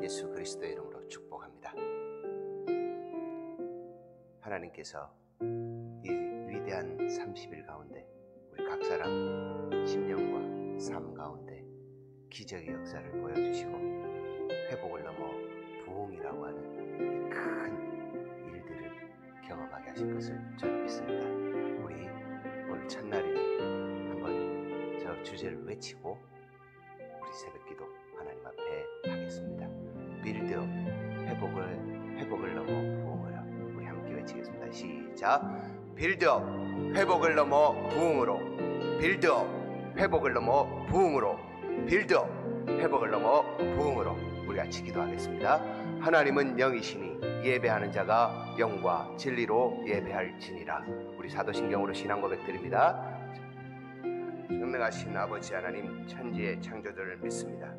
예수 그리스도의 이름으로 축복합니다. 하나님께서 이 위대한 30일 가운데 우리 각 사람 심령과 삶 가운데 기적의 역사를 보여주시고 회복을 넘어 부흥이라고 하는 이 큰 일들을 경험하게 하실 것을 저는 믿습니다. 우리 오늘 첫날이니 한번 저 주제를 외치고 우리 새벽기도 하나님 앞에 하겠습니다. 빌드업, 회복을 넘어 부흥으로 우리 함께 외치겠습니다. 시작. 빌드업, 회복을 넘어 부흥으로. 빌드업, 회복을 넘어 부흥으로. 빌드업, 회복을 넘어 부흥으로. 우리 같이 기도하겠습니다. 하나님은 영이시니 예배하는 자가 영과 진리로 예배할지니라. 우리 사도신경으로 신앙 고백드립니다. 전능하신 아버지 하나님, 천지의 창조주를 믿습니다.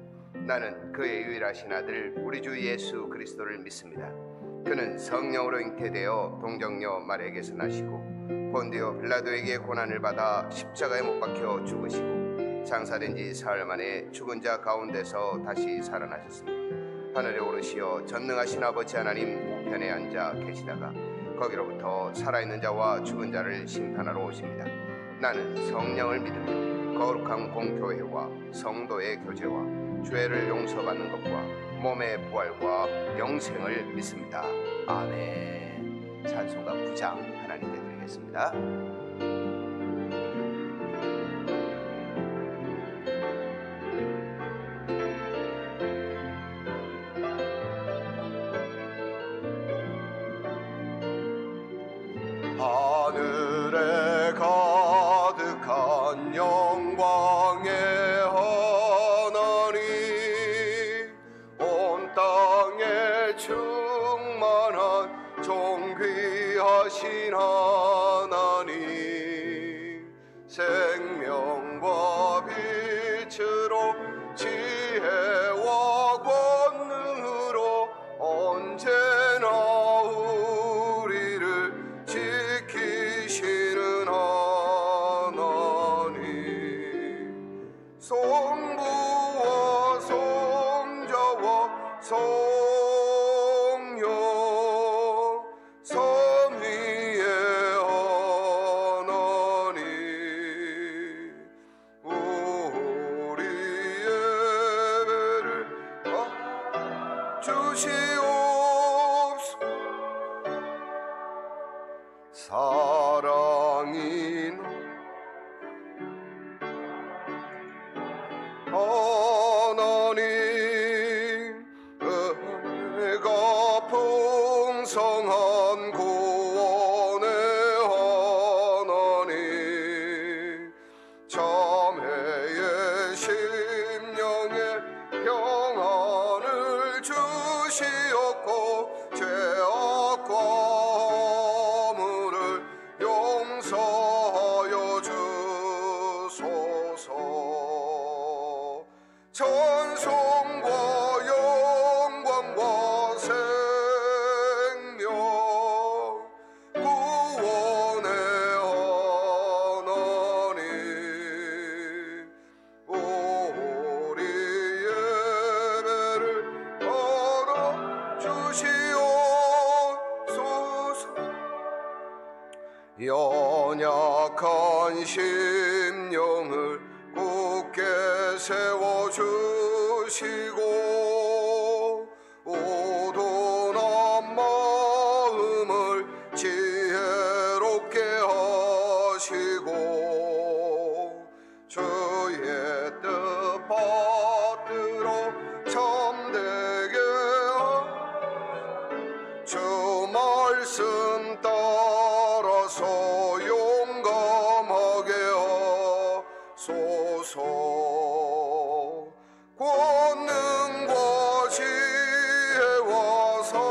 나는 그의 유일하신 아들 우리 주 예수 그리스도를 믿습니다. 그는 성령으로 잉태되어 동정녀 마리아에게서 나시고 본디오 빌라도에게 고난을 받아 십자가에 못 박혀 죽으시고 장사된 지 사흘 만에 죽은 자 가운데서 다시 살아나셨습니다. 하늘에 오르시어 전능하신 아버지 하나님 우편에 앉아 계시다가 거기로부터 살아있는 자와 죽은 자를 심판하러 오십니다. 나는 성령을 믿으며 거룩한 공교회와 성도의 교제와 죄를 용서받는 것과 몸의 부활과 영생을 믿습니다. 아멘. 찬송가 9장 하나님께 드리겠습니다. 하늘에 가득한 영광의 하나님, 온 땅에 충만한 존귀하신 하나님, 생명과 빛으로 지혜와 권능으로 언제나 지키시는 하나님, 성부와 성자와 성령 삼위의 하나님, 우리 예배를 주시옵소서. 사랑인 하나님, 은혜가 풍성한 구원의 하나님, 참회의 심령에 평안을 주시옵고 죄악과 용서하여 주소서. 찬송과 영광과 생명 구원의 하나님, 우리 예배를 받아주시옵소서. 연약한 심령을 굳게 세워주시고 우둔한 마음을 지혜롭게 하시고 주의 뜻 받들어 참되게 주 말씀 따라서 용감하게 하소서. 권능과 지혜와 사랑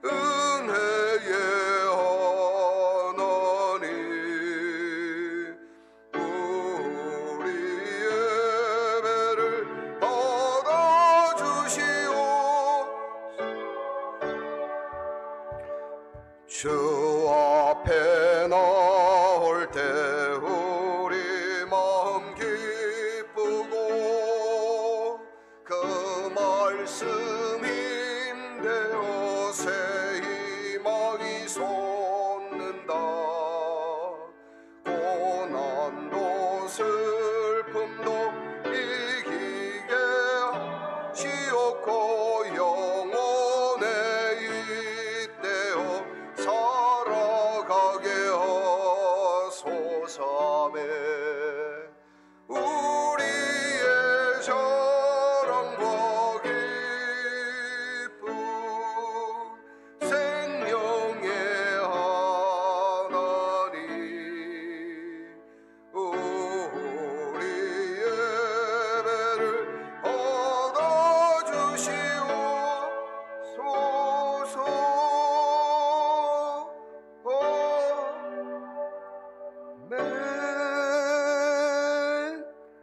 은혜의 하나님, 우리 예배를 받아주시오. 주 앞에 나올 때 우리 마음 기쁘고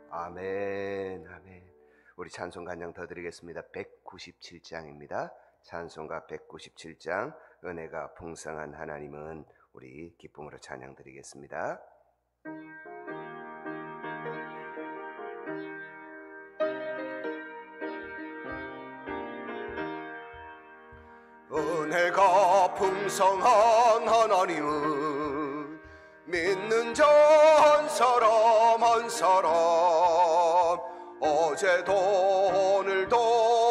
아멘, 아멘. 우리 찬송가 한 장 더 드리겠습니다. 197장입니다. 찬송가 197장, 은혜가 풍성한 하나님은, 우리 기쁨으로 찬양 드리겠습니다. 은혜가 풍성한 하나님은 믿는 자 한 사람 한 사람 어제도 오늘도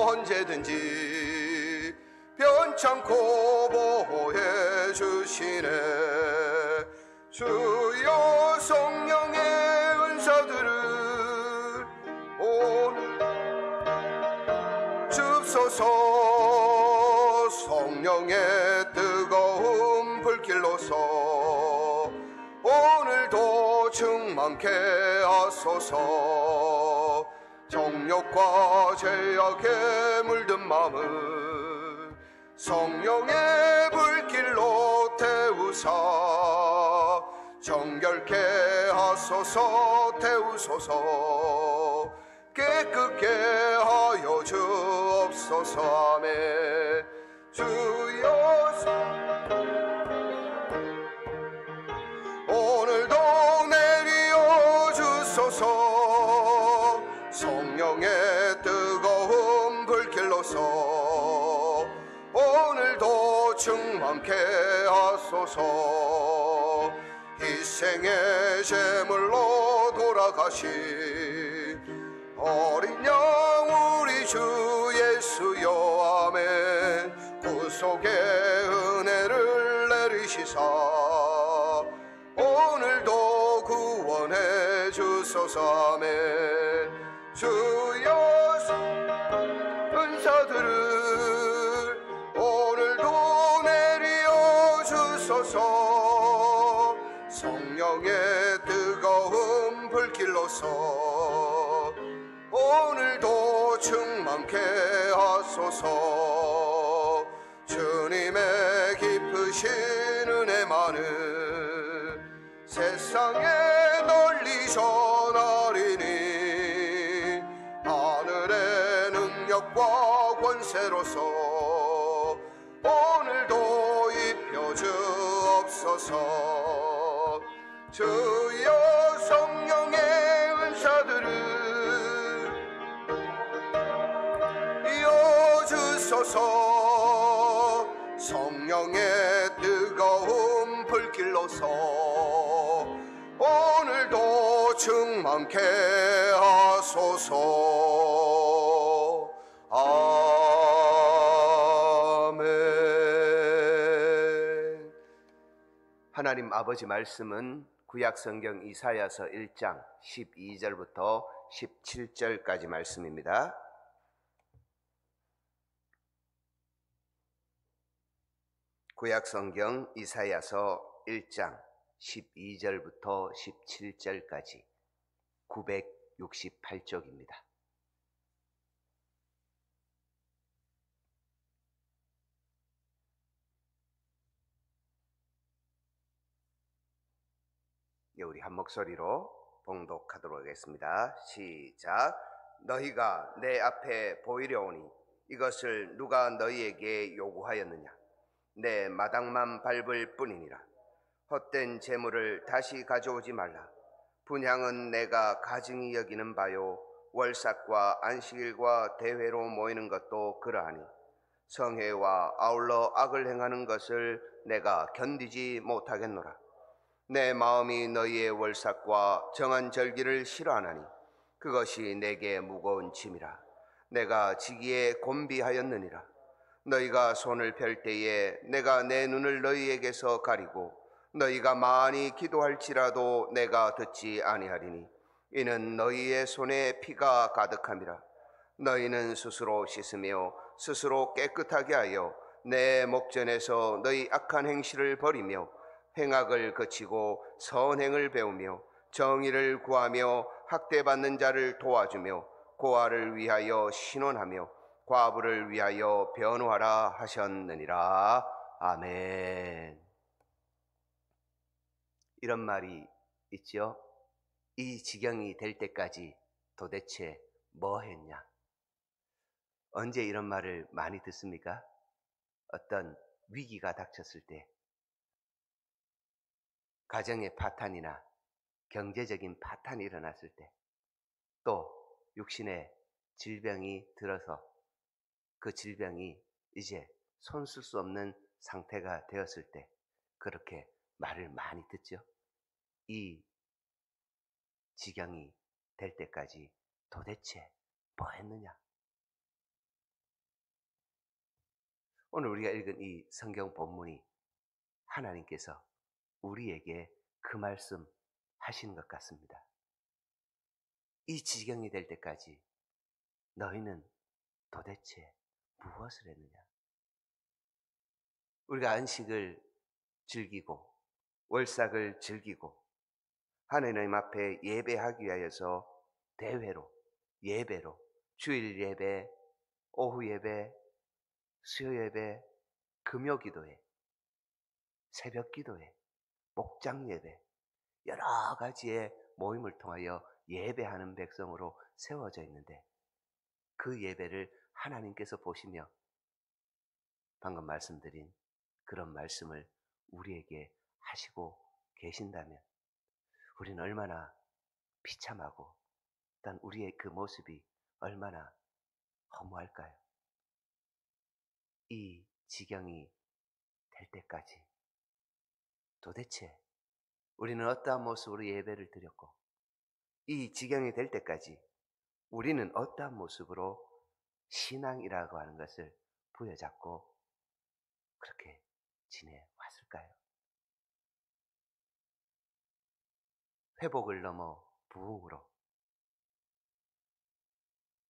언제든지 변찮고 보호해 주시네. 주여 성령의 은사들을 오늘 줍소서. 성령의 뜨거운 불길로서 오늘도 충만케 하소서. 정욕과 죄악에 물든 마음을 성령의 불길로 태우사 정결케 하소서. 태우소서. 깨끗게 하여 주옵소서. 아멘. 주여 오늘도 내리어 주소서. 성령의 뜨거운 불길로서 오늘도 충만케 하소서. 희생의 제물로 돌아가신 어린 양 우리 주 예수여. 아멘. 구속의 은혜를 내리시사 오늘도 구원해 주소서. 아멘. 주여 은사들을 오늘도 내리어 주소서. 성령의 뜨거운 불길로서 오늘도 충만케 하소서. 주님의 깊으신 은혜만을 세상에 널리 전하리니 하늘의 능력과 권세로서 오늘도 입혀 주옵소서. 주여 성령의 은사들을 이어주소서. 성령의 뜨거운 불길로서 오늘도 충만케 하소서. 아멘. 하나님 아버지 말씀은 구약성경 이사야서 1장 12절부터 17절까지 말씀입니다. 구약성경 이사야서 1장 12절부터 17절까지 968쪽입니다. 우리 한 목소리로 봉독하도록 하겠습니다. 시작. 너희가 내 앞에 보이려 오니 이것을 누가 너희에게 요구하였느냐? 내 마당만 밟을 뿐이니라. 헛된 재물을 다시 가져오지 말라. 분향은 내가 가증히 여기는 바요, 월삭과 안식일과 대회로 모이는 것도 그러하니 성회와 아울러 악을 행하는 것을 내가 견디지 못하겠노라. 내 마음이 너희의 월삭과 정한 절기를 싫어하나니 그것이 내게 무거운 짐이라. 내가 지기에 곤비하였느니라. 너희가 손을 펼 때에 내가 내 눈을 너희에게서 가리고 너희가 많이 기도할지라도 내가 듣지 아니하리니 이는 너희의 손에 피가 가득함이라. 너희는 스스로 씻으며 스스로 깨끗하게 하여 내 목전에서 너희 악한 행실을 버리며 행악을 그치고 선행을 배우며 정의를 구하며 학대받는 자를 도와주며 고아를 위하여 신원하며 과부를 위하여 변호하라 하셨느니라. 아멘. 이런 말이 있죠. 이 지경이 될 때까지 도대체 뭐 했냐? 언제 이런 말을 많이 듣습니까? 어떤 위기가 닥쳤을 때, 가정의 파탄이나 경제적인 파탄이 일어났을 때, 또 육신의 질병이 들어서 그 질병이 이제 손쓸 수 없는 상태가 되었을 때 그렇게 말을 많이 듣죠. 이 지경이 될 때까지 도대체 뭐 했느냐? 오늘 우리가 읽은 이 성경 본문이 하나님께서 우리에게 그 말씀 하시는 것 같습니다. 이 지경이 될 때까지 너희는 도대체 무엇을 했느냐? 우리가 안식을 즐기고 월삭을 즐기고 하나님 앞에 예배하기 위하여서 대회로, 예배로, 주일 예배, 오후 예배, 수요 예배, 금요 기도회, 새벽 기도회, 목장 예배, 여러 가지의 모임을 통하여 예배하는 백성으로 세워져 있는데 그 예배를 하나님께서 보시며 방금 말씀드린 그런 말씀을 우리에게 하시고 계신다면 우리는 얼마나 비참하고 또한 우리의 그 모습이 얼마나 허무할까요? 이 지경이 될 때까지 도대체 우리는 어떠한 모습으로 예배를 드렸고 이 지경이 될 때까지 우리는 어떠한 모습으로 신앙이라고 하는 것을 부여잡고 그렇게 지내왔을까요? 회복을 넘어 부흥으로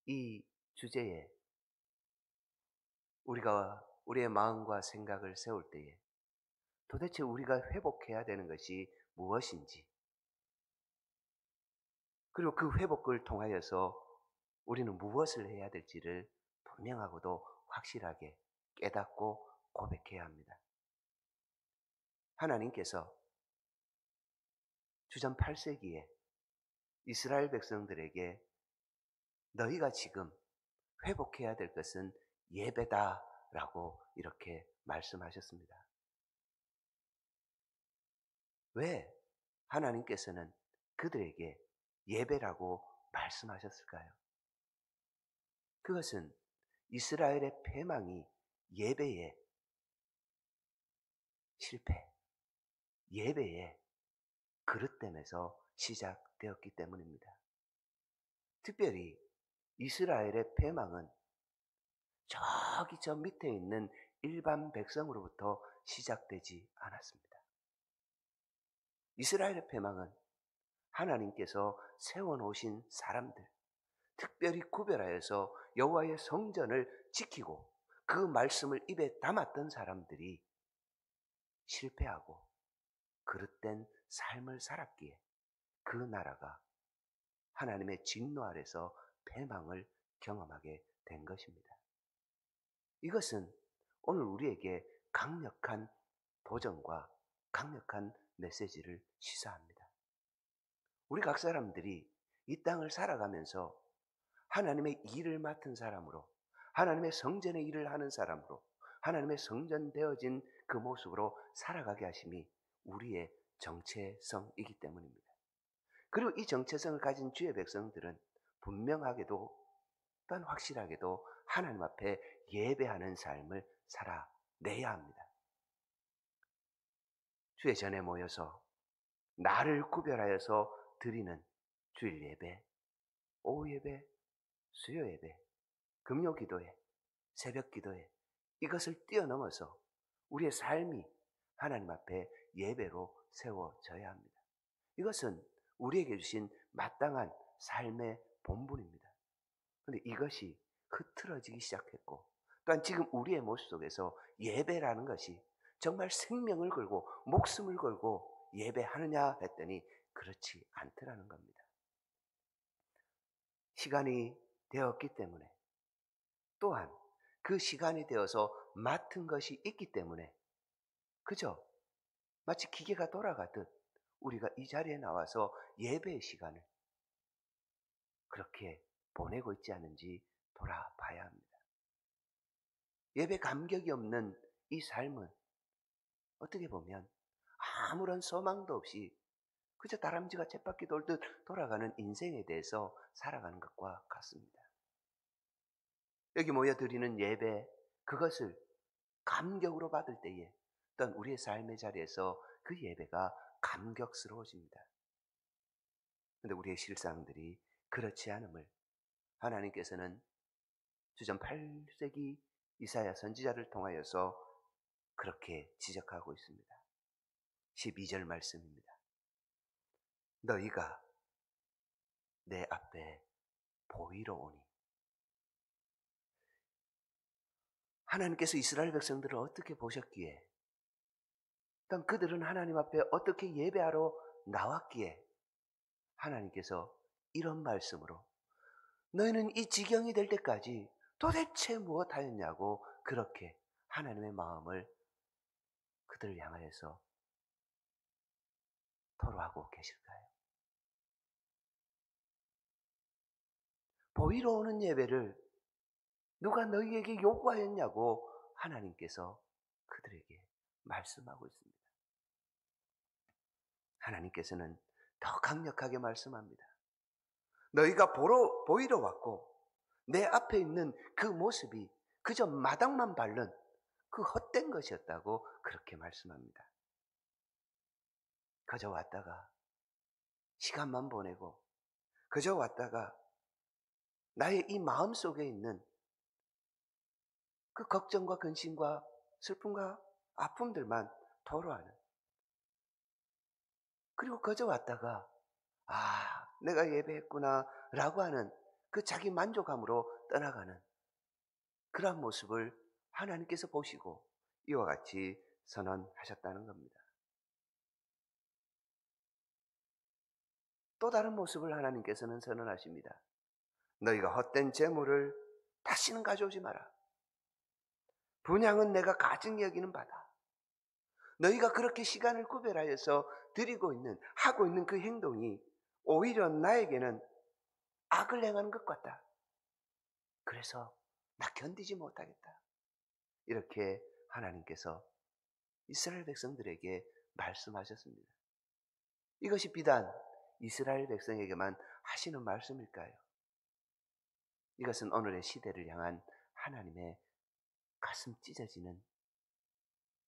이 주제에 우리가 우리의 마음과 생각을 세울 때에 도대체 우리가 회복해야 되는 것이 무엇인지 그리고 그 회복을 통하여서 우리는 무엇을 해야 될지를 분명하고도 확실하게 깨닫고 고백해야 합니다. 하나님께서 주전 8세기에 이스라엘 백성들에게 너희가 지금 회복해야 될 것은 예배다라고 이렇게 말씀하셨습니다. 왜 하나님께서는 그들에게 예배라고 말씀하셨을까요? 그것은 이스라엘의 패망이 예배의 실패, 예배의 그릇됨에서 시작되었기 때문입니다. 특별히 이스라엘의 패망은 저기 저 밑에 있는 일반 백성으로부터 시작되지 않았습니다. 이스라엘의 패망은 하나님께서 세워놓으신 사람들, 특별히 구별하여서 여호와의 성전을 지키고 그 말씀을 입에 담았던 사람들이 실패하고 그릇된 삶을 살았기에 그 나라가 하나님의 진노 아래서 패망을 경험하게 된 것입니다. 이것은 오늘 우리에게 강력한 도전과 강력한 메시지를 시사합니다. 우리 각 사람들이 이 땅을 살아가면서 하나님의 일을 맡은 사람으로 하나님의 성전의 일을 하는 사람으로 하나님의 성전 되어진 그 모습으로 살아가게 하심이 우리의 정체성이기 때문입니다. 그리고 이 정체성을 가진 주의 백성들은 분명하게도 또한 확실하게도 하나님 앞에 예배하는 삶을 살아내야 합니다. 주의 전에 모여서 나를 구별하여서 드리는 주일 예배, 오후 예배, 수요 예배, 금요 기도회, 새벽 기도회 이것을 뛰어넘어서 우리의 삶이 하나님 앞에 예배로 세워져야 합니다. 이것은 우리에게 주신 마땅한 삶의 본분입니다. 그런데 이것이 흐트러지기 시작했고 또한 지금 우리의 모습 속에서 예배라는 것이 정말 생명을 걸고 목숨을 걸고 예배하느냐 했더니 그렇지 않더라는 겁니다. 시간이 되었기 때문에 또한 그 시간이 되어서 맡은 것이 있기 때문에 그죠? 마치 기계가 돌아가듯 우리가 이 자리에 나와서 예배의 시간을 그렇게 보내고 있지 않은지 돌아봐야 합니다. 예배 감격이 없는 이 삶은 어떻게 보면 아무런 소망도 없이 그저 다람쥐가 쳇바퀴 돌듯 돌아가는 인생에 대해서 살아가는 것과 같습니다. 여기 모여드리는 예배, 그것을 감격으로 받을 때에 어떤 우리의 삶의 자리에서 그 예배가 감격스러워집니다. 그런데 우리의 실상들이 그렇지 않음을 하나님께서는 주전 8세기 이사야 선지자를 통하여서 그렇게 지적하고 있습니다. 12절 말씀입니다. 너희가 내 앞에 보이러 오니. 하나님께서 이스라엘 백성들을 어떻게 보셨기에, 또 그들은 하나님 앞에 어떻게 예배하러 나왔기에 하나님께서 이런 말씀으로 너희는 이 지경이 될 때까지 도대체 무엇하였냐고 그렇게 하나님의 마음을 그들을 향하여서 토로하고 계실까요? 보이러 오는 예배를 누가 너희에게 요구하였냐고 하나님께서 그들에게 말씀하고 있습니다. 하나님께서는 더 강력하게 말씀합니다. 너희가 보이러 왔고 내 앞에 있는 그 모습이 그저 마당만 밟는 그 헛된 것이었다고 그렇게 말씀합니다. 그저 왔다가 시간만 보내고 그저 왔다가 나의 이 마음속에 있는 그 걱정과 근심과 슬픔과 아픔들만 토로하는, 그리고 그저 왔다가 내가 예배했구나 라고 하는 그 자기 만족감으로 떠나가는 그러한 모습을 하나님께서 보시고 이와 같이 선언하셨다는 겁니다. 또 다른 모습을 하나님께서는 선언하십니다. 너희가 헛된 재물을 다시는 가져오지 마라. 분향은 내가 가증히 여기는 바다. 너희가 그렇게 시간을 구별하여서 하고 있는 그 행동이 오히려 나에게는 악을 행하는 것 같다. 그래서 나 견디지 못하겠다. 이렇게 하나님께서 이스라엘 백성들에게 말씀하셨습니다. 이것이 비단 이스라엘 백성에게만 하시는 말씀일까요? 이것은 오늘의 시대를 향한 하나님의 가슴 찢어지는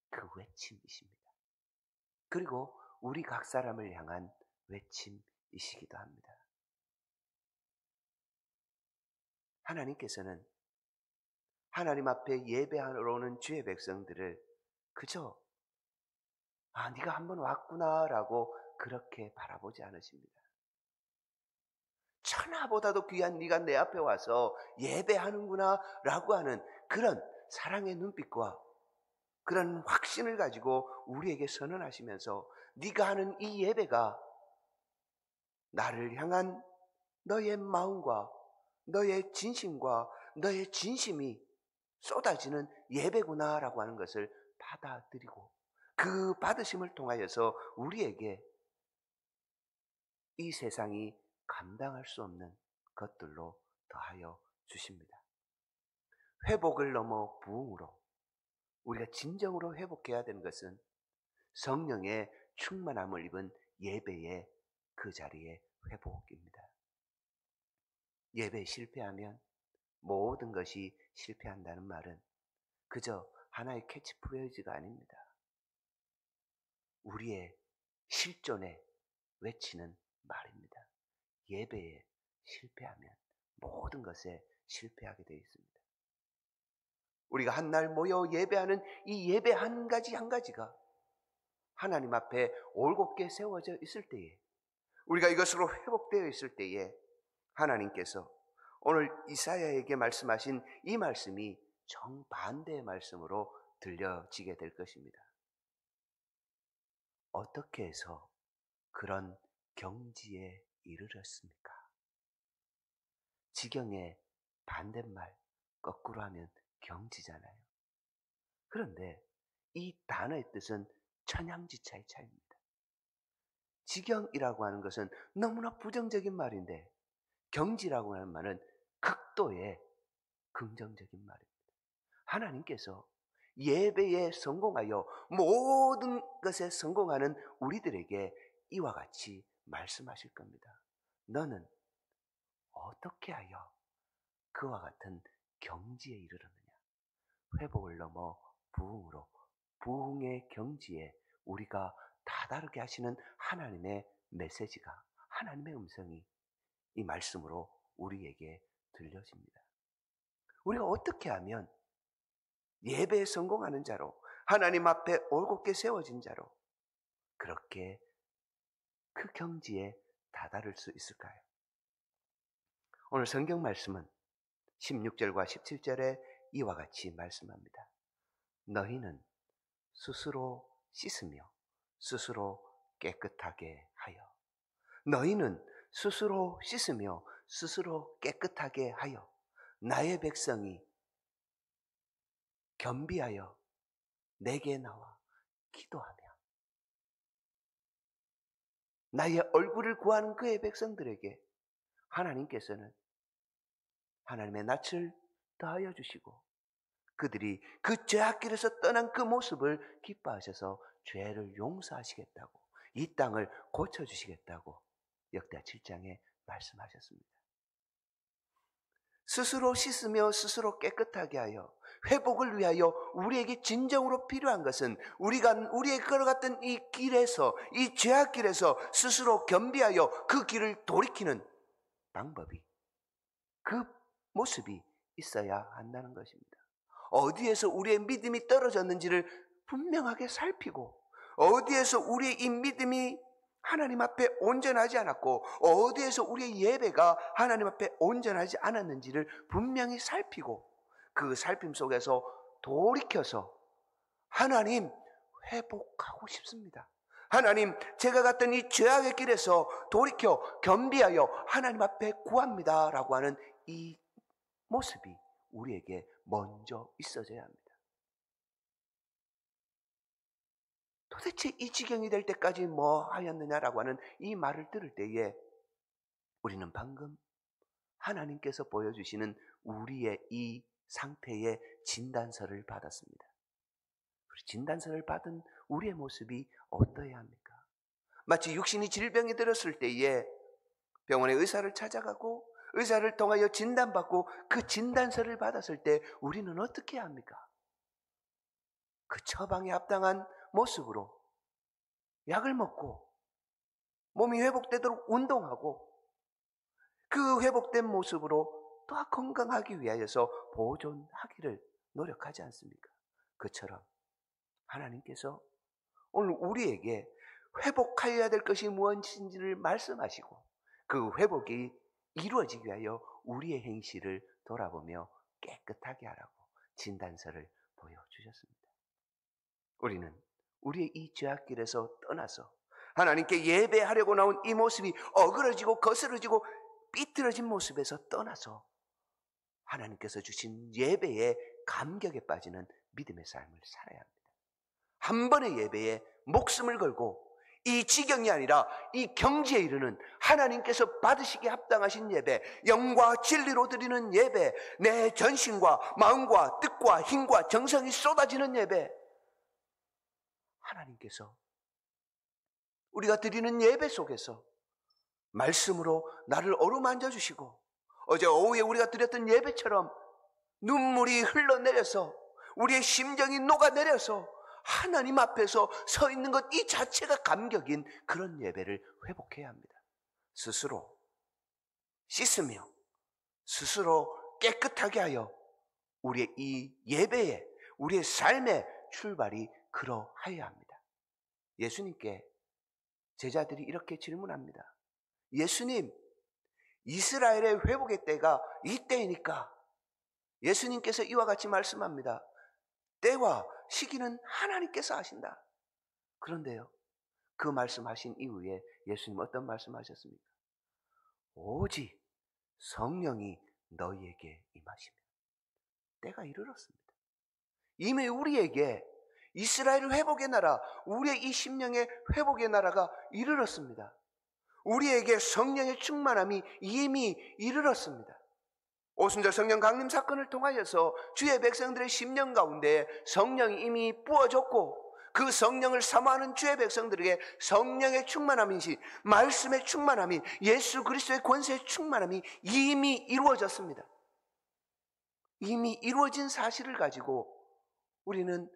그 외침이십니다. 그리고 우리 각 사람을 향한 외침이시기도 합니다. 하나님께서는 하나님 앞에 예배하러 오는 주의 백성들을 그저 네가 한번 왔구나라고 그렇게 바라보지 않으십니다. 천하보다도 귀한 네가 내 앞에 와서 예배하는구나 라고 하는 그런 사랑의 눈빛과 그런 확신을 가지고 우리에게 선언하시면서 네가 하는 이 예배가 나를 향한 너의 마음과 너의 진심과 너의 진심이 쏟아지는 예배구나라고 하는 것을 받아들이고 그 받으심을 통하여서 우리에게 이 세상이 감당할 수 없는 것들로 더하여 주십니다. 회복을 넘어 부흥으로 우리가 진정으로 회복해야 되는 것은 성령의 충만함을 입은 예배의 그 자리의 회복입니다. 예배에 실패하면 모든 것이 실패한다는 말은 그저 하나의 캐치프레이즈가 아닙니다. 우리의 실존에 외치는 말입니다. 예배에 실패하면 모든 것에 실패하게 되어 있습니다. 우리가 한 날 모여 예배하는 이 예배 한 가지 한 가지가 하나님 앞에 올곧게 세워져 있을 때에, 우리가 이것으로 회복되어 있을 때에 하나님께서 오늘 이사야에게 말씀하신 이 말씀이 정반대의 말씀으로 들려지게 될 것입니다. 어떻게 해서 그런 경지에 이르렀습니까? 지경의 반대말 거꾸로 하면 경지잖아요. 그런데 이 단어의 뜻은 천양지차의 차이입니다. 지경이라고 하는 것은 너무나 부정적인 말인데 경지라고 하는 말은 극도의 긍정적인 말입니다. 하나님께서 예배에 성공하여 모든 것에 성공하는 우리들에게 이와 같이 말씀하실 겁니다. 너는 어떻게 하여 그와 같은 경지에 이르느냐? 회복을 넘어 부흥으로, 부흥의 경지에 우리가 다다르게 하시는 하나님의 메시지가, 하나님의 음성이 이 말씀으로 우리에게 들려집니다. 우리가 어떻게 하면 예배에 성공하는 자로, 하나님 앞에 올곧게 세워진 자로 그렇게 그 경지에 다다를 수 있을까요? 오늘 성경 말씀은 16절과 17절에 이와 같이 말씀합니다. 너희는 스스로 씻으며 스스로 깨끗하게 하여. 너희는 스스로 씻으며 스스로 깨끗하게 하여 나의 백성이 겸비하여 내게 나와 기도하며 나의 얼굴을 구하는 그의 백성들에게 하나님께서는 하나님의 낯을 더하여 주시고 그들이 그 죄악길에서 떠난 그 모습을 기뻐하셔서 죄를 용서하시겠다고, 이 땅을 고쳐주시겠다고 역대하 7장에 말씀하셨습니다. 스스로 씻으며 스스로 깨끗하게 하여 회복을 위하여 우리에게 진정으로 필요한 것은 우리가 우리의 걸어갔던 이 길에서, 이 죄악길에서 스스로 겸비하여 그 길을 돌이키는 방법이, 그 모습이 있어야 한다는 것입니다. 어디에서 우리의 믿음이 떨어졌는지를 분명하게 살피고, 어디에서 우리의 이 믿음이 하나님 앞에 온전하지 않았고, 어디에서 우리의 예배가 하나님 앞에 온전하지 않았는지를 분명히 살피고, 그 살핌 속에서 돌이켜서 하나님 회복하고 싶습니다. 하나님, 제가 갔던 이 죄악의 길에서 돌이켜 겸비하여 하나님 앞에 구합니다 라고 하는 이 모습이 우리에게 먼저 있어져야 합니다. 도대체 이 지경이 될 때까지 뭐 하였느냐라고 하는 이 말을 들을 때에 우리는 방금 하나님께서 보여주시는 우리의 이 상태의 진단서를 받았습니다. 진단서를 받은 우리의 모습이 어떠해야 합니까? 마치 육신이 질병이 들었을 때에 병원의 의사를 찾아가고 의사를 통하여 진단받고 그 진단서를 받았을 때 우리는 어떻게 해야 합니까? 그 처방에 합당한 모습으로 약을 먹고 몸이 회복되도록 운동하고 그 회복된 모습으로 또 건강하기 위하여서 보존하기를 노력하지 않습니까? 그처럼 하나님께서 오늘 우리에게 회복하여야 될 것이 무엇인지를 말씀하시고 그 회복이 이루어지기 위하여 우리의 행실을 돌아보며 깨끗하게 하라고 진단서를 보여주셨습니다. 우리는 우리의 이 죄악길에서 떠나서 하나님께 예배하려고 나온 이 모습이 어그러지고 거스러지고 삐뚤어진 모습에서 떠나서 하나님께서 주신 예배의 감격에 빠지는 믿음의 삶을 살아야 합니다. 한 번의 예배에 목숨을 걸고 이 지경이 아니라 이 경지에 이르는 하나님께서 받으시기에 합당하신 예배, 영과 진리로 드리는 예배, 내 전신과 마음과 뜻과 힘과 정성이 쏟아지는 예배, 하나님께서 우리가 드리는 예배 속에서 말씀으로 나를 어루만져 주시고 어제 오후에 우리가 드렸던 예배처럼 눈물이 흘러내려서 우리의 심정이 녹아내려서 하나님 앞에서 서 있는 것 이 자체가 감격인 그런 예배를 회복해야 합니다. 스스로 씻으며 스스로 깨끗하게 하여 우리의 이 예배에 우리의 삶의 출발이 그러하여야 합니다. 예수님께 제자들이 이렇게 질문합니다. 예수님, 이스라엘의 회복의 때가 이때이니까 예수님께서 이와 같이 말씀합니다. 때와 시기는 하나님께서 하신다. 그런데요, 그 말씀하신 이후에 예수님 어떤 말씀하셨습니까? 오직 성령이 너희에게 임하시면 때가 이르렀습니다. 이미 우리에게 이스라엘 회복의 나라, 우리의 이 심령의 회복의 나라가 이르렀습니다. 우리에게 성령의 충만함이 이미 이르렀습니다. 오순절 성령 강림 사건을 통하여서 주의 백성들의 심령 가운데 성령이 이미 부어졌고, 그 성령을 사모하는 주의 백성들에게 성령의 충만함이시, 말씀의 충만함이, 예수 그리스도의 권세의 충만함이 이미 이루어졌습니다. 이미 이루어진 사실을 가지고 우리는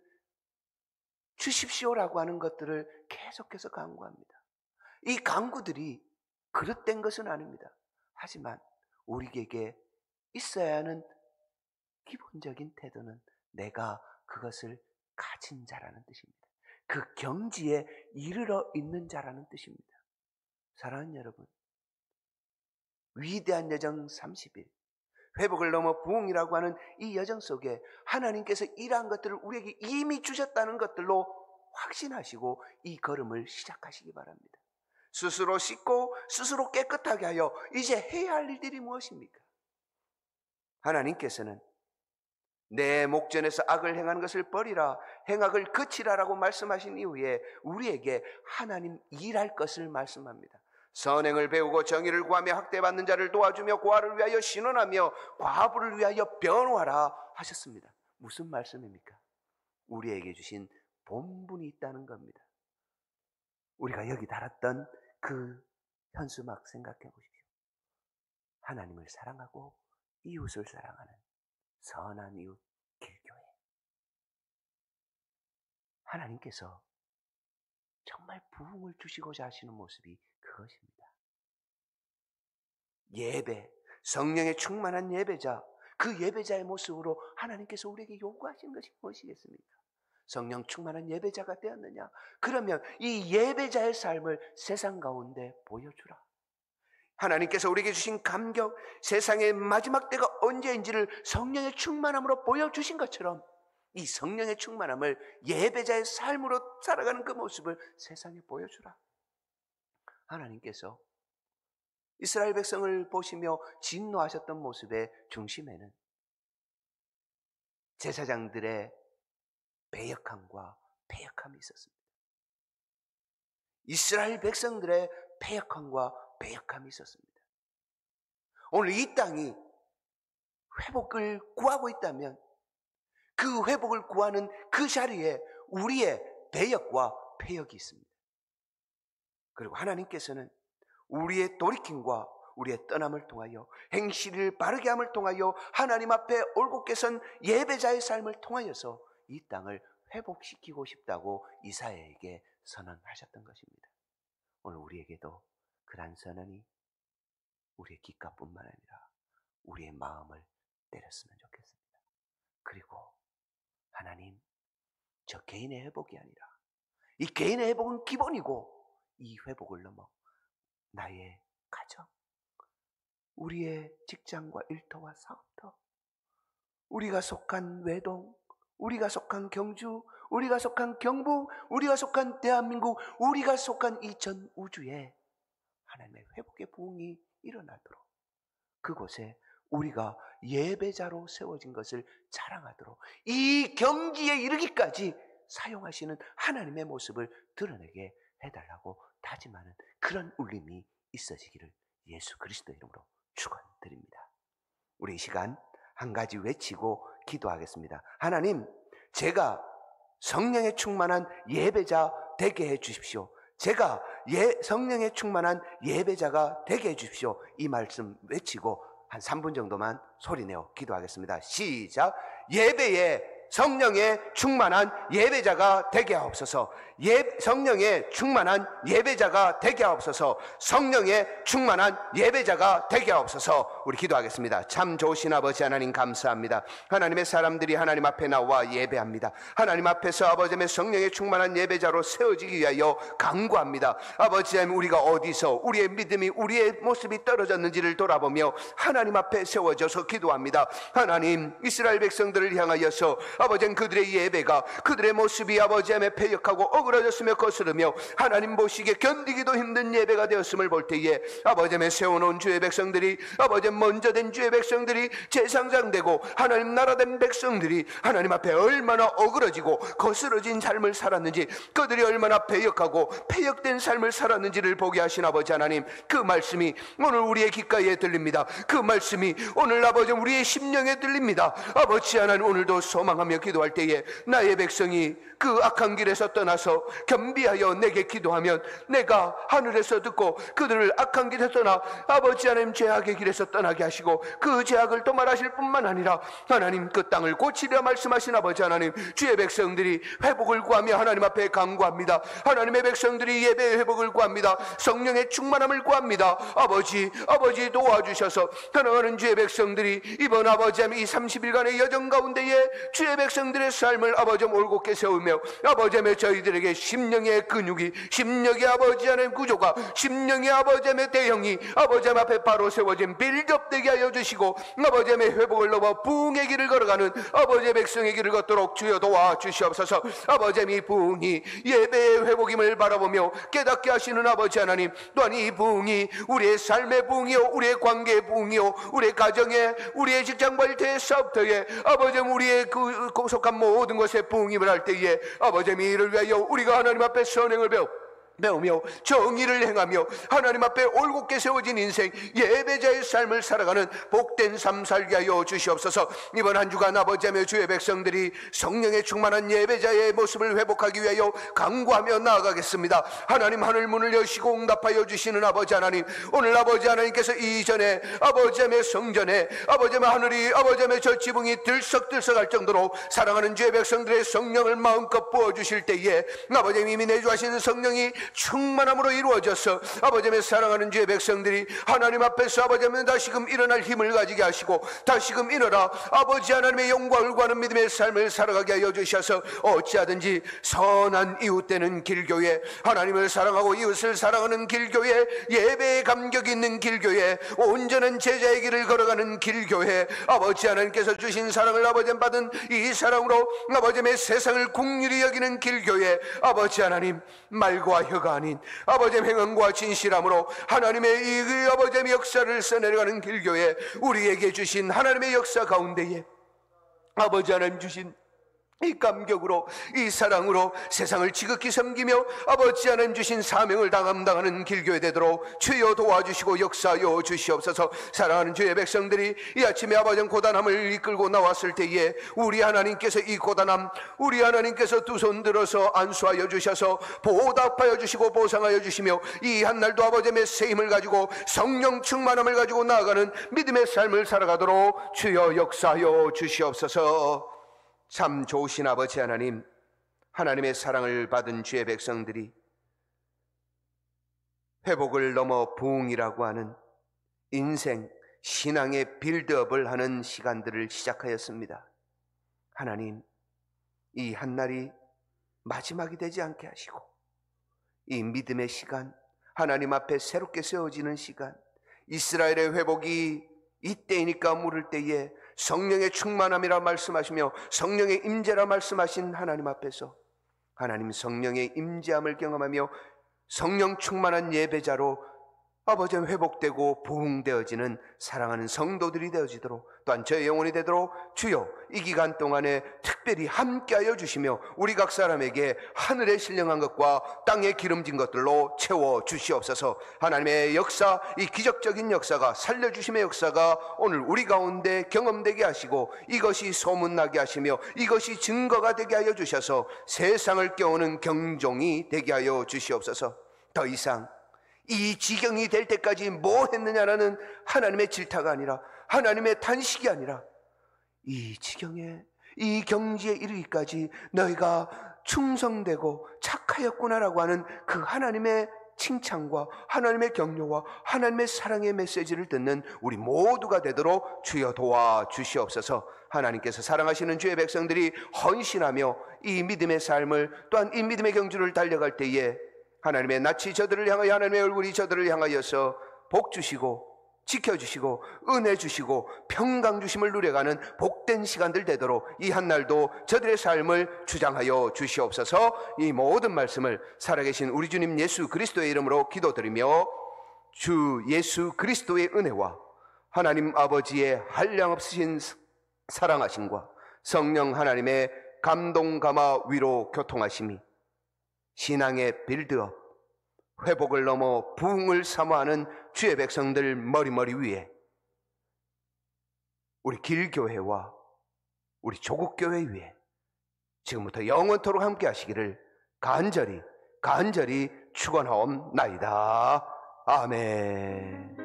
주십시오라고 하는 것들을 계속해서 간구합니다. 이 간구들이 그릇된 것은 아닙니다. 하지만 우리에게 있어야 하는 기본적인 태도는 내가 그것을 가진 자라는 뜻입니다. 그 경지에 이르러 있는 자라는 뜻입니다. 사랑하는 여러분, 위대한 여정 30일, 회복을 넘어 부흥이라고 하는 이 여정 속에 하나님께서 이러한 것들을 우리에게 이미 주셨다는 것들로 확신하시고 이 걸음을 시작하시기 바랍니다. 스스로 씻고 스스로 깨끗하게 하여 이제 해야 할 일들이 무엇입니까? 하나님께서는 내 목전에서 악을 행하는 것을 버리라, 행악을 그치라라고 말씀하신 이후에 우리에게 하나님 일할 것을 말씀합니다. 선행을 배우고 정의를 구하며 학대받는 자를 도와주며 고아를 위하여 신원하며 과부를 위하여 변호하라 하셨습니다. 무슨 말씀입니까? 우리에게 주신 본분이 있다는 겁니다. 우리가 여기 달았던 그 현수막 생각해 보십시오. 하나님을 사랑하고 이웃을 사랑하는 선한 이웃 길교회. 하나님께서 정말 부흥을 주시고자 하시는 모습이 그것입니다. 예배, 성령의 충만한 예배자, 그 예배자의 모습으로 하나님께서 우리에게 요구하시는 것이 무엇이겠습니까? 성령 충만한 예배자가 되었느냐? 그러면 이 예배자의 삶을 세상 가운데 보여주라. 하나님께서 우리에게 주신 감격, 세상의 마지막 때가 언제인지를 성령의 충만함으로 보여주신 것처럼 이 성령의 충만함을 예배자의 삶으로 살아가는 그 모습을 세상에 보여주라. 하나님께서 이스라엘 백성을 보시며 진노하셨던 모습의 중심에는 제사장들의 배역함과 패역함이 있었습니다. 이스라엘 백성들의 패역함과 배역함이 있었습니다. 오늘 이 땅이 회복을 구하고 있다면 그 회복을 구하는 그 자리에 우리의 배역과 패역이 있습니다. 그리고 하나님께서는 우리의 돌이킴과 우리의 떠남을 통하여 행실을 바르게 함을 통하여 하나님 앞에 올곧게 선 예배자의 삶을 통하여서 이 땅을 회복시키고 싶다고 이사야에게 선언하셨던 것입니다. 오늘 우리에게도 그러한 선언이 우리의 귓가뿐만 아니라 우리의 마음을 때렸으면 좋겠습니다. 그리고 하나님, 저 개인의 회복이 아니라 이 개인의 회복은 기본이고 이 회복을 넘어 나의 가정, 우리의 직장과 일터와 사업터, 우리가 속한 외동, 우리가 속한 경주, 우리가 속한 경북, 우리가 속한 대한민국, 우리가 속한 이 전 우주에 하나님의 회복의 부흥이 일어나도록, 그곳에 우리가 예배자로 세워진 것을 자랑하도록 이 경지에 이르기까지 사용하시는 하나님의 모습을 드러내게 해달라고 다짐하는 그런 울림이 있어지기를 예수 그리스도 이름으로 축원드립니다. 우리 이 시간 한 가지 외치고 기도하겠습니다. 하나님, 제가 성령에 충만한 예배자 되게 해 주십시오. 제가 성령에 충만한 예배자가 되게 해 주십시오. 이 말씀 외치고 한 3분 정도만 소리내어 기도하겠습니다. 시작. 예배에 성령에 충만한 예배자가 되게 하옵소서. 성령에 충만한 예배자가 되게 하옵소서. 성령에 충만한 예배자가 되게 하옵소서. 우리 기도하겠습니다. 참 좋으신 아버지 하나님 감사합니다. 하나님의 사람들이 하나님 앞에 나와 예배합니다. 하나님 앞에서 아버지의 성령에 충만한 예배자로 세워지기 위하여 간구합니다. 아버지 하나님, 우리가 어디서 우리의 믿음이, 우리의 모습이 떨어졌는지를 돌아보며 하나님 앞에 세워져서 기도합니다. 하나님, 이스라엘 백성들을 향하여서 아버지는 그들의 예배가, 그들의 모습이 아버지 하나님의 패역하고 억울한 어그러졌으며 거스르며 하나님 보시기에 견디기도 힘든 예배가 되었음을 볼 때에 아버지 세워놓은 주의 백성들이 아버지 먼저 된 주의 백성들이 재상장되고 하나님 나라 된 백성들이 하나님 앞에 얼마나 어그러지고 거스러진 삶을 살았는지, 그들이 얼마나 배역하고 패역된 삶을 살았는지를 보게 하신 아버지 하나님, 그 말씀이 오늘 우리의 귓가에 들립니다. 그 말씀이 오늘 아버지 우리의 심령에 들립니다. 아버지 하나님, 오늘도 소망하며 기도할 때에 나의 백성이 그 악한 길에서 떠나서 겸비하여 내게 기도하면 내가 하늘에서 듣고 그들을 악한 길에서 떠나 아버지 하나님 죄악의 길에서 떠나게 하시고 그 죄악을 도말하실 뿐만 아니라 하나님 그 땅을 고치려 말씀하신 아버지 하나님, 주의 백성들이 회복을 구하며 하나님 앞에 간구합니다. 하나님의 백성들이 예배의 회복을 구합니다. 성령의 충만함을 구합니다. 아버지 도와주셔서 사랑하는 주의 백성들이 이번 아버지 하나님 이 30일간의 여정 가운데에 주의 백성들의 삶을 아버지 올곧게 세우며 아버지 하나님 저희들에게 심령의 근육이, 심령의 아버지 하나님 구조가, 심령의 아버지 하나님 대형이 아버지 하나님 앞에 바로 세워진 빌드업되게 하여 주시고 아버지 하나님의 회복을 넘어 부흥의 길을 걸어가는 아버지의 백성의 길을 걷도록 주여 도와주시옵소서. 아버지 하나님 이 부흥이 예배의 회복임을 바라보며 깨닫게 하시는 아버지 하나님, 또한 이 부흥이 우리의 삶의 부흥이요, 우리의 관계의 부흥이요, 우리의 가정의, 우리의 직장과 일터의 사업터에 아버지 하나님 우리의 그 속한 모든 것에 부흥임을 할 때에 아버지 하나님 이를 위하여 우리가 하나님 앞에 선행을 배우며 정의를 행하며 하나님 앞에 올곧게 세워진 인생 예배자의 삶을 살아가는 복된 삶 살게 하여 주시옵소서. 이번 한 주간 아버지 하며 주의 백성들이 성령의 충만한 예배자의 모습을 회복하기 위하여 간구하며 나아가겠습니다. 하나님 하늘 문을 여시고 응답하여 주시는 아버지 하나님, 오늘 아버지 하나님께서 이전에 아버지 하며 성전에 아버지 하며 하늘이 아버지 하며 저 지붕이 들썩들썩할 정도로 사랑하는 주의 백성들의 성령을 마음껏 부어주실 때에 아버지 이미 내주하시는 성령이 충만함으로 이루어져서 아버지 하나님 사랑하는 주의 백성들이 하나님 앞에서 아버지 하나님 다시금 일어날 힘을 가지게 하시고 다시금 일어나 아버지 하나님의 영광을 구하는 믿음의 삶을 살아가게 하여 주셔서 어찌하든지 선한 이웃되는 길교회, 하나님을 사랑하고 이웃을 사랑하는 길교회, 예배에 감격이 있는 길교회, 온전한 제자의 길을 걸어가는 길교회, 아버지 하나님께서 주신 사랑을 아버지 하나님 받은 이 사랑으로 아버지 하나님의 세상을 긍휼히 여기는 길교회, 아버지 하나님 말과 혀가 아닌 아버지 행함과 진실함으로 하나님의 이 아버지 역사를 써내려가는 길교회, 우리에게 주신 하나님의 역사 가운데에 아버지 하나님 주신 이 감격으로, 이 사랑으로 세상을 지극히 섬기며 아버지 하나님 주신 사명을 감당하는 길교회 되도록 주여 도와주시고 역사하여 주시옵소서. 사랑하는 주의 백성들이 이 아침에 아버지 고단함을 이끌고 나왔을 때에 우리 하나님께서 이 고단함, 우리 하나님께서 두 손 들어서 안수하여 주셔서 보답하여 주시고 보상하여 주시며 이 한날도 아버지의 새 힘을 가지고 성령 충만함을 가지고 나아가는 믿음의 삶을 살아가도록 주여 역사하여 주시옵소서. 참 좋으신 아버지 하나님, 하나님의 사랑을 받은 주의 백성들이 회복을 넘어 부흥이라고 하는 인생 신앙의 빌드업을 하는 시간들을 시작하였습니다. 하나님, 이 한날이 마지막이 되지 않게 하시고 이 믿음의 시간, 하나님 앞에 새롭게 세워지는 시간, 이스라엘의 회복이 이때이니까 물을 때에 성령의 충만함이라 말씀하시며 성령의 임재라 말씀하신 하나님 앞에서 하나님 성령의 임재함을 경험하며 성령 충만한 예배자로 아버지 회복되고 부흥되어지는 사랑하는 성도들이 되어지도록, 또한 저의 영혼이 되도록 주여 이 기간 동안에 특별히 함께하여 주시며 우리 각 사람에게 하늘에 신령한 것과 땅에 기름진 것들로 채워 주시옵소서. 하나님의 역사, 이 기적적인 역사가, 살려주심의 역사가 오늘 우리 가운데 경험되게 하시고 이것이 소문나게 하시며 이것이 증거가 되게 하여 주셔서 세상을 깨우는 경종이 되게 하여 주시옵소서. 더 이상 이 지경이 될 때까지 뭐 했느냐라는 하나님의 질타가 아니라, 하나님의 탄식이 아니라, 이 지경에, 이 경지에 이르기까지 너희가 충성되고 착하였구나라고 하는 그 하나님의 칭찬과 하나님의 격려와 하나님의 사랑의 메시지를 듣는 우리 모두가 되도록 주여 도와주시옵소서. 하나님께서 사랑하시는 주의 백성들이 헌신하며 이 믿음의 삶을, 또한 이 믿음의 경주를 달려갈 때에 하나님의 낯이 저들을 향하여, 하나님의 얼굴이 저들을 향하여서 복 주시고 지켜주시고 은혜 주시고 평강 주심을 누려가는 복된 시간들 되도록 이 한날도 저들의 삶을 주장하여 주시옵소서. 이 모든 말씀을 살아계신 우리 주님 예수 그리스도의 이름으로 기도드리며 주 예수 그리스도의 은혜와 하나님 아버지의 한량없으신 사랑하심과 성령 하나님의 감동 감화 위로 교통하심이 신앙의 빌드업, 회복을 넘어 부흥을 사모하는 주의 백성들 머리머리 위에 우리 길교회와 우리 조국교회 위에 지금부터 영원토록 함께 하시기를 간절히 축원하옵나이다. 아멘.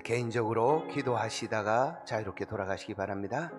개인적으로 기도하시다가 자유롭게 돌아가시기 바랍니다.